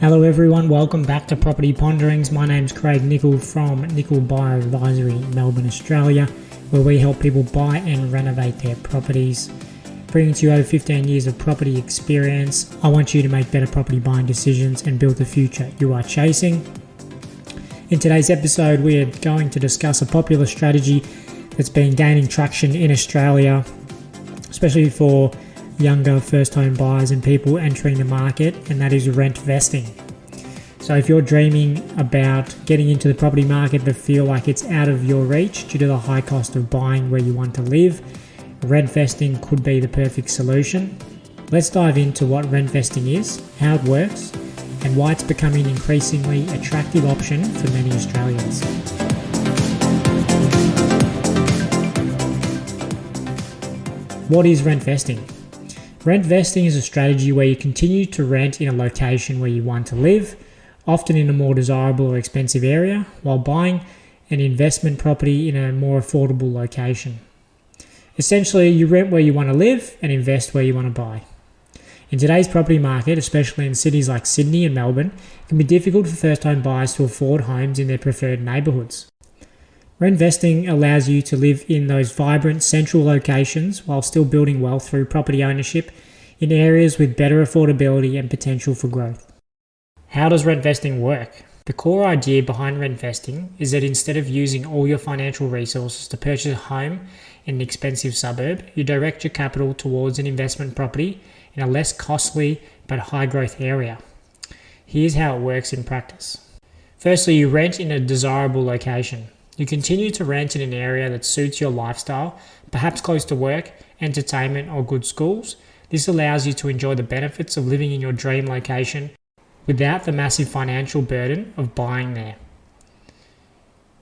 Hello everyone, welcome back to Property Ponderings. My name's Craig Nicol from Nicol Buyer Advisory, Melbourne, Australia, where we help people buy and renovate their properties. Bringing to you over 15 years of property experience, I want you to make better property buying decisions and build the future you are chasing. In today's episode, we are going to discuss a popular strategy that's been gaining traction in Australia, especially for younger first home buyers and people entering the market, and that is rent vesting. So if you're dreaming about getting into the property market but feel like it's out of your reach due to the high cost of buying where you want to live, rent vesting could be the perfect solution. Let's dive into what rent vesting is, how it works, and why it's becoming an increasingly attractive option for many Australians. What is rent vesting? Rent vesting is a strategy where you continue to rent in a location where you want to live, often in a more desirable or expensive area, while buying an investment property in a more affordable location. Essentially, you rent where you want to live and invest where you want to buy. In today's property market, especially in cities like Sydney and Melbourne, it can be difficult for first-home buyers to afford homes in their preferred neighbourhoods. Rent vesting allows you to live in those vibrant central locations while still building wealth through property ownership in areas with better affordability and potential for growth. How does rent vesting work? The core idea behind rent vesting is that instead of using all your financial resources to purchase a home in an expensive suburb, you direct your capital towards an investment property in a less costly but high growth area. Here's how it works in practice. Firstly, you rent in a desirable location. You continue to rent in an area that suits your lifestyle, perhaps close to work, entertainment, or good schools. This allows you to enjoy the benefits of living in your dream location without the massive financial burden of buying there.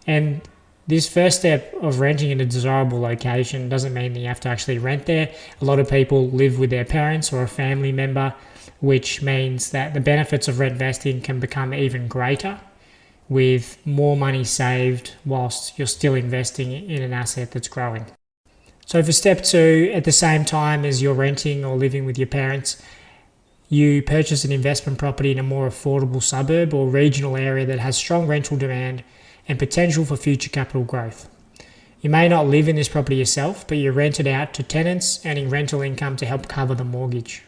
And this first step of renting in a desirable location doesn't mean that you have to actually rent there. A lot of people live with their parents or a family member, which means that the benefits of rent vesting can become even greater, with more money saved whilst you're still investing in an asset that's growing. So for step 2, at the same time as you're renting or living with your parents, you purchase an investment property in a more affordable suburb or regional area that has strong rental demand and potential for future capital growth. You may not live in this property yourself, but you rent it out to tenants, earning rental income to help cover the mortgage.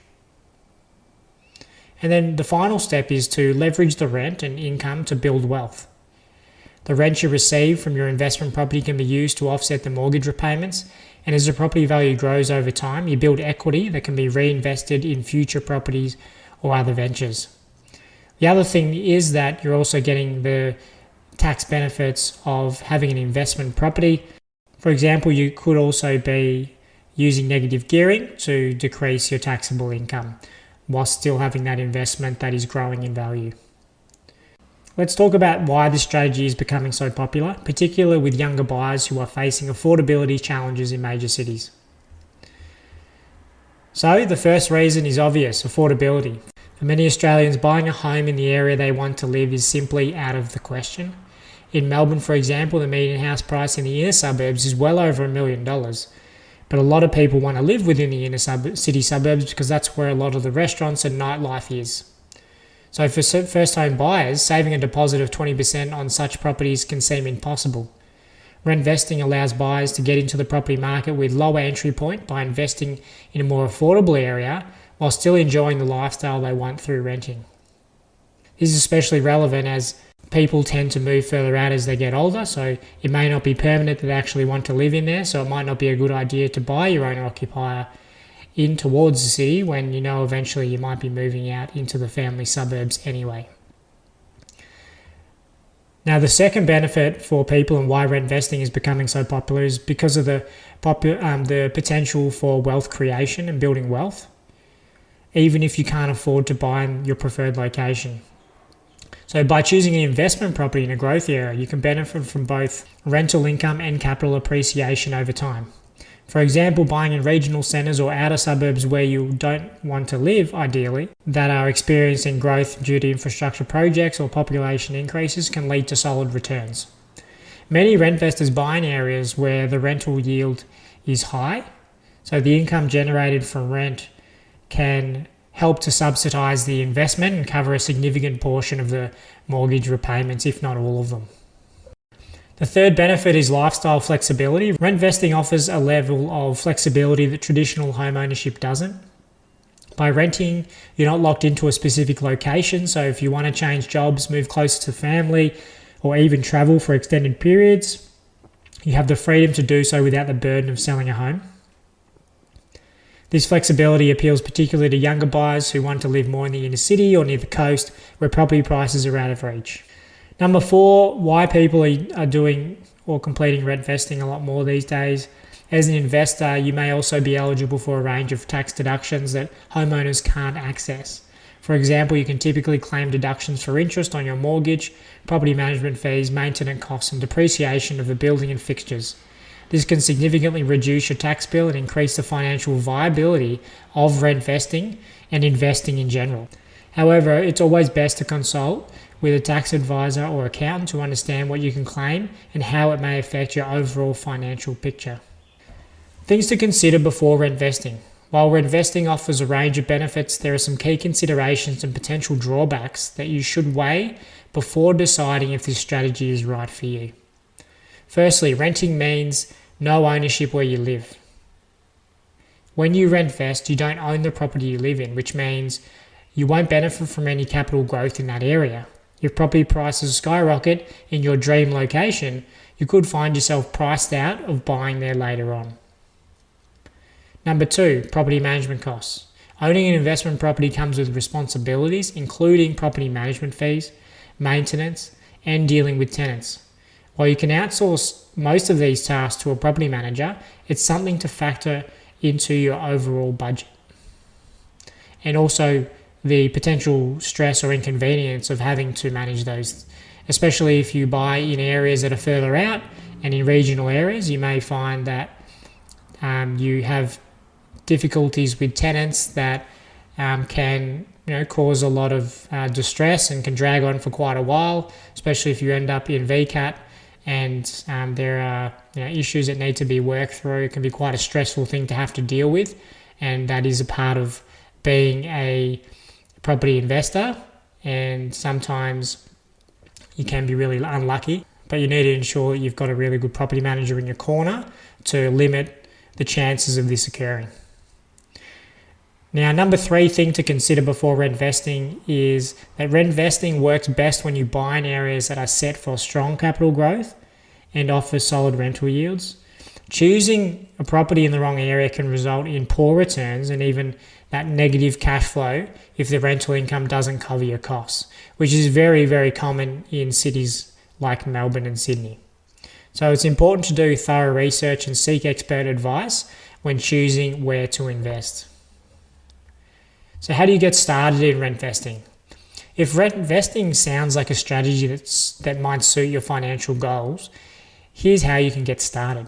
And then the final step is to leverage the rent and income to build wealth. The rent you receive from your investment property can be used to offset the mortgage repayments, and as the property value grows over time, you build equity that can be reinvested in future properties or other ventures. The other thing is that you're also getting the tax benefits of having an investment property. For example, you could also be using negative gearing to decrease your taxable income, while still having that investment that is growing in value. Let's talk about why this strategy is becoming so popular, particularly with younger buyers who are facing affordability challenges in major cities. So the first reason is obvious: affordability. For many Australians, buying a home in the area they want to live is simply out of the question. In Melbourne, for example, the median house price in the inner suburbs is well over $1 million. But a lot of people want to live within the inner city suburbs because that's where a lot of the restaurants and nightlife is. So for first home buyers, saving a deposit of 20% on such properties can seem impossible. Rent vesting allows buyers to get into the property market with lower entry point by investing in a more affordable area while still enjoying the lifestyle they want through renting. This is especially relevant as people tend to move further out as they get older, so it may not be permanent that they actually want to live in there, so it might not be a good idea to buy your owner-occupier in towards the city when you know eventually you might be moving out into the family suburbs anyway. Now, the second benefit for people and why rent vesting is becoming so popular is because of the potential for wealth creation and building wealth, even if you can't afford to buy in your preferred location. So by choosing an investment property in a growth area, you can benefit from both rental income and capital appreciation over time. For example, buying in regional centres or outer suburbs where you don't want to live, ideally, that are experiencing growth due to infrastructure projects or population increases can lead to solid returns. Many rent investors buy in areas where the rental yield is high, so the income generated from rent can help to subsidise the investment and cover a significant portion of the mortgage repayments, if not all of them. The third benefit is lifestyle flexibility. Rentvesting offers a level of flexibility that traditional home ownership doesn't. By renting, you're not locked into a specific location, so if you want to change jobs, move closer to family, or even travel for extended periods, you have the freedom to do so without the burden of selling a home. This flexibility appeals particularly to younger buyers who want to live more in the inner city or near the coast where property prices are out of reach. Number 4, why people are doing or completing rent vesting a lot more these days. As an investor, you may also be eligible for a range of tax deductions that homeowners can't access. For example, you can typically claim deductions for interest on your mortgage, property management fees, maintenance costs, and depreciation of the building and fixtures. This can significantly reduce your tax bill and increase the financial viability of rent vesting and investing in general. However, it's always best to consult with a tax advisor or accountant to understand what you can claim and how it may affect your overall financial picture. Things to consider before rent vesting. While rent vesting offers a range of benefits, there are some key considerations and potential drawbacks that you should weigh before deciding if this strategy is right for you. Firstly, renting means no ownership where you live. When you rent vest, you don't own the property you live in, which means you won't benefit from any capital growth in that area. If property prices skyrocket in your dream location, you could find yourself priced out of buying there later on. Number 2, property management costs. Owning an investment property comes with responsibilities, including property management fees, maintenance, and dealing with tenants. While you can outsource most of these tasks to a property manager, it's something to factor into your overall budget. And also the potential stress or inconvenience of having to manage those, especially if you buy in areas that are further out and in regional areas, you may find that you have difficulties with tenants that can cause a lot of distress and can drag on for quite a while, especially if you end up in VCAT and there are issues that need to be worked through. It can be quite a stressful thing to have to deal with, and that is a part of being a property investor, and sometimes you can be really unlucky, but you need to ensure that you've got a really good property manager in your corner to limit the chances of this occurring. Now, number 3 thing to consider before rent vesting is that rent vesting works best when you buy in areas that are set for strong capital growth and offer solid rental yields. Choosing a property in the wrong area can result in poor returns and even that negative cash flow if the rental income doesn't cover your costs, which is very, very common in cities like Melbourne and Sydney. So it's important to do thorough research and seek expert advice when choosing where to invest. So how do you get started in rent vesting? If rent vesting sounds like a strategy that might suit your financial goals, here's how you can get started.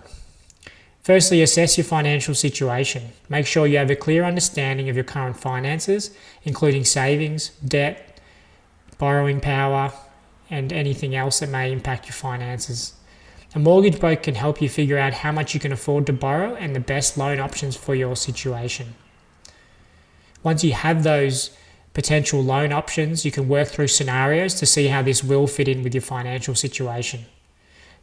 Firstly, assess your financial situation. Make sure you have a clear understanding of your current finances, including savings, debt, borrowing power, and anything else that may impact your finances. A mortgage broker can help you figure out how much you can afford to borrow and the best loan options for your situation. Once you have those potential loan options, you can work through scenarios to see how this will fit in with your financial situation.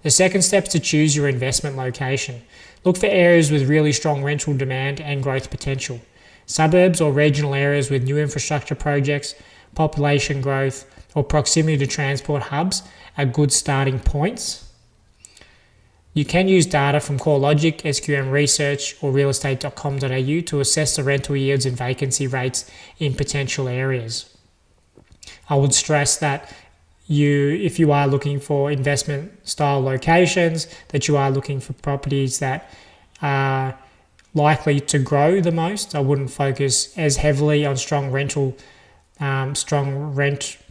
The second step is to choose your investment location. Look for areas with really strong rental demand and growth potential. Suburbs or regional areas with new infrastructure projects, population growth, or proximity to transport hubs are good starting points. You can use data from CoreLogic, SQM Research, or realestate.com.au to assess the rental yields and vacancy rates in potential areas. I would stress that if you are looking for investment style locations, that you are looking for properties that are likely to grow the most. I wouldn't focus as heavily on strong rent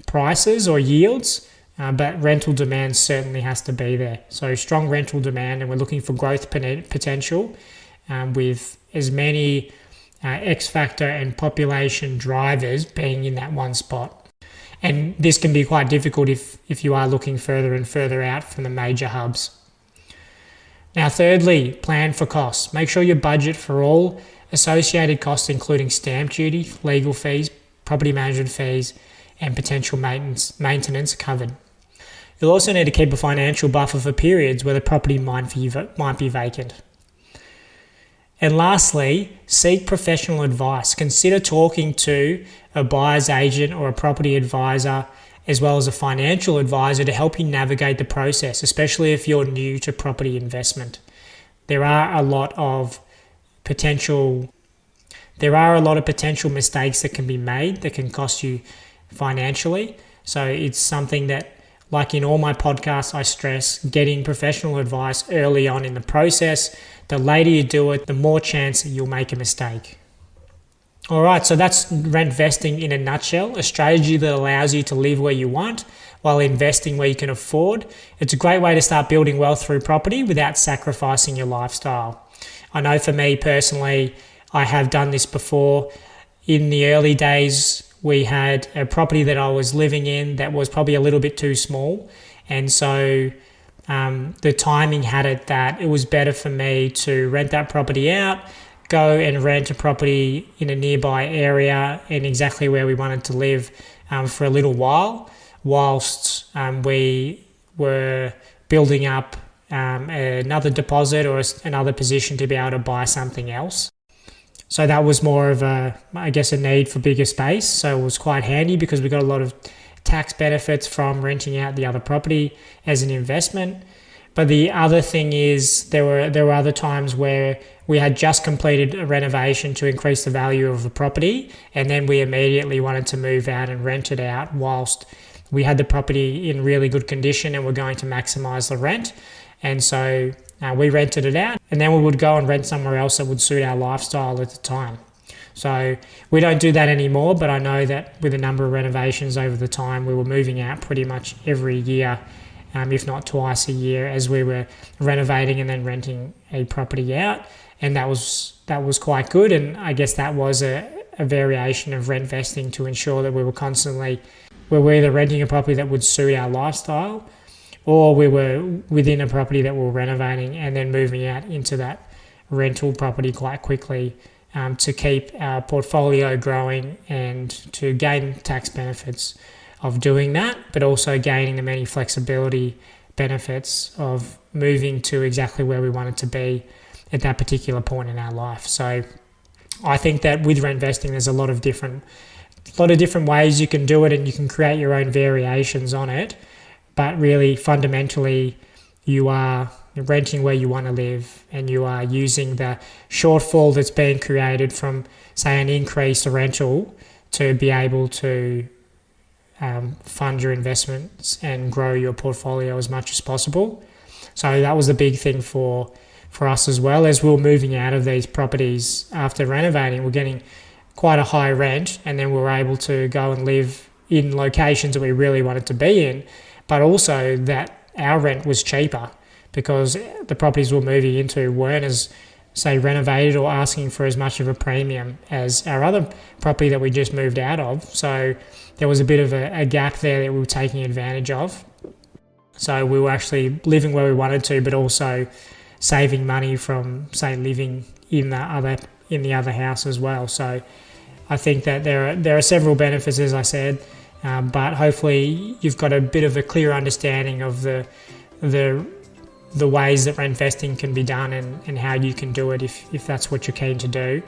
prices or yields, but rental demand certainly has to be there. So strong rental demand, and we're looking for growth potential with as many X factor and population drivers being in that one spot. And this can be quite difficult if you are looking further and further out from the major hubs. Now, thirdly, plan for costs. Make sure your budget for all Associated costs including stamp duty, legal fees, property management fees, and potential maintenance are covered. You'll also need to keep a financial buffer for periods where the property might be vacant. And lastly, seek professional advice. Consider talking to a buyer's agent or a property advisor, as well as a financial advisor, to help you navigate the process, especially if you're new to property investment. There are a lot of potential mistakes that can be made that can cost you financially. So it's something that, like in all my podcasts, I stress getting professional advice early on in the process. The later you do it, the more chance that you'll make a mistake. All right, so that's rentvesting in a nutshell, a strategy that allows you to live where you want while investing where you can afford. It's a great way to start building wealth through property without sacrificing your lifestyle. I know for me personally, I have done this before. In the early days, we had a property that I was living in that was probably a little bit too small. And so the timing had it that it was better for me to rent that property out, go and rent a property in a nearby area in exactly where we wanted to live for a little while, whilst we were building up another deposit or another position to be able to buy something else. So that was more of a need for bigger space. So it was quite handy because we got a lot of tax benefits from renting out the other property as an investment. But the other thing is there were other times where we had just completed a renovation to increase the value of the property, and then we immediately wanted to move out and rent it out whilst we had the property in really good condition and we're going to maximize the rent. And so we rented it out, and then we would go and rent somewhere else that would suit our lifestyle at the time. So we don't do that anymore, but I know that with a number of renovations over the time, we were moving out pretty much every year, if not twice a year, as we were renovating and then renting a property out. And that was quite good. And I guess that was a variation of rent vesting to ensure that we were either renting a property that would suit our lifestyle, or we were within a property that we were renovating and then moving out into that rental property quite quickly to keep our portfolio growing and to gain tax benefits of doing that, but also gaining the many flexibility benefits of moving to exactly where we wanted to be at that particular point in our life. So I think that with rent vesting, there's a lot of different ways you can do it, and you can create your own variations on it. But really, fundamentally, you are renting where you want to live, and you are using the shortfall that's being created from, say, an increased rental to be able to fund your investments and grow your portfolio as much as possible. So that was the big thing for us as well. As we were moving out of these properties after renovating, we're getting quite a high rent, and then we were able to go and live in locations that we really wanted to be in, but also that our rent was cheaper because the properties we're moving into weren't as, say, renovated or asking for as much of a premium as our other property that we just moved out of. So there was a bit of a gap there that we were taking advantage of. So we were actually living where we wanted to, but also saving money from, say, living in the other house as well. So I think that there are several benefits, as I said, but hopefully you've got a bit of a clear understanding of the ways that rent vesting can be done and how you can do it if that's what you're keen to do.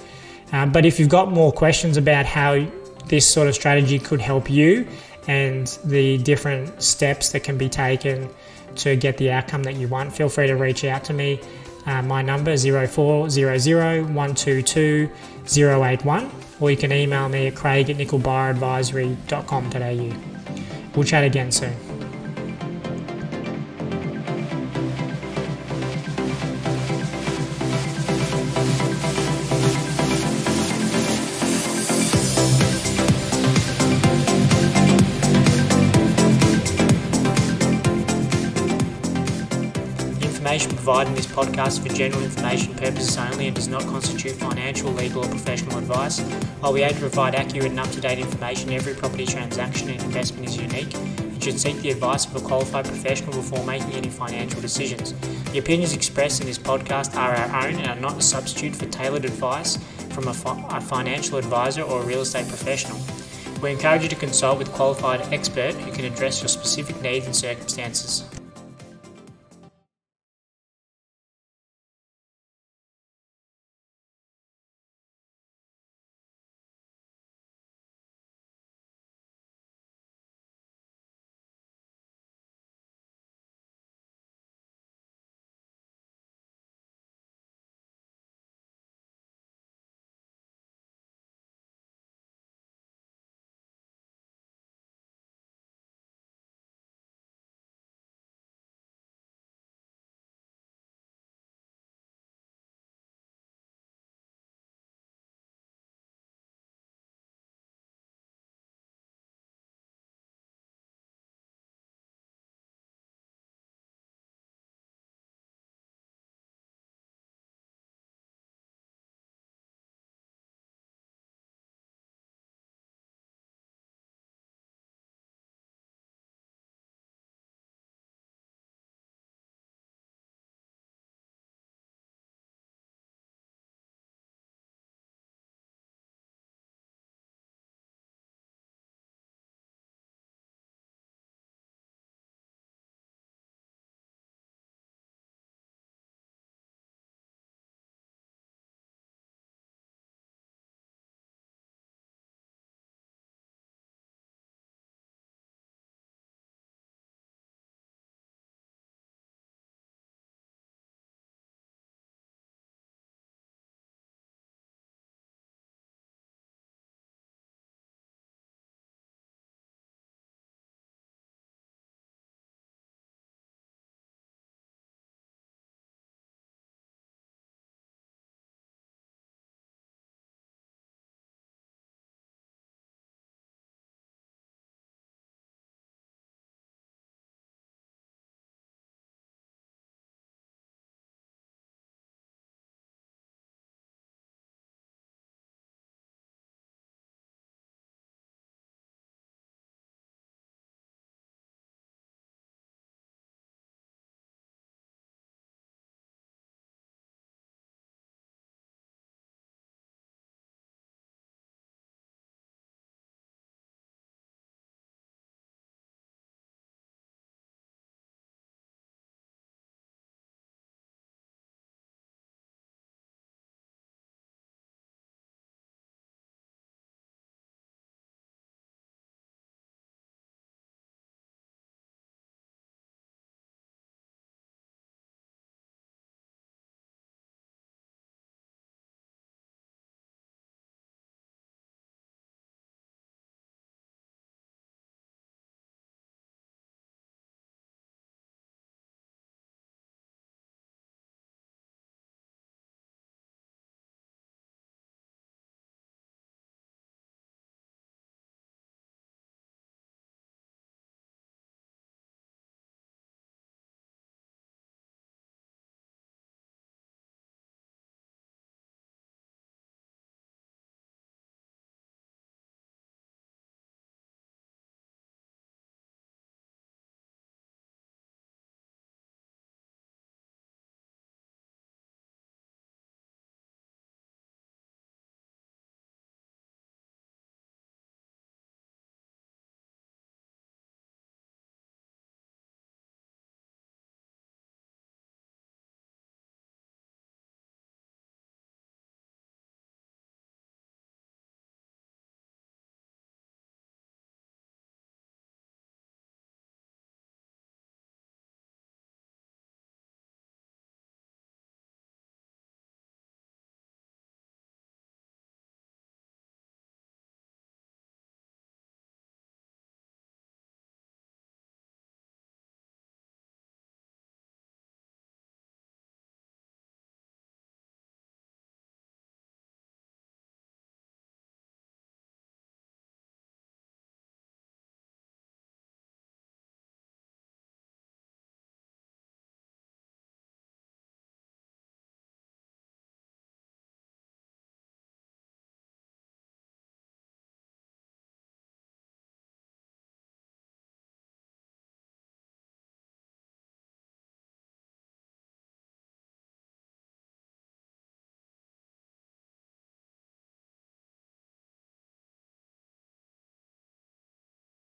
But if you've got more questions about how this sort of strategy could help you and the different steps that can be taken to get the outcome that you want, feel free to reach out to me. My number is 0400 122 081, or you can email me at craig@nickelbuyeradvisory.com.au. We'll chat again soon. Information provided in this podcast is for general information purposes only and does not constitute financial, legal or professional advice. While we aim to provide accurate and up-to-date information, every property transaction and investment is unique. and should seek the advice of a qualified professional before making any financial decisions. The opinions expressed in this podcast are our own and are not a substitute for tailored advice from a financial advisor or a real estate professional. We encourage you to consult with a qualified expert who can address your specific needs and circumstances.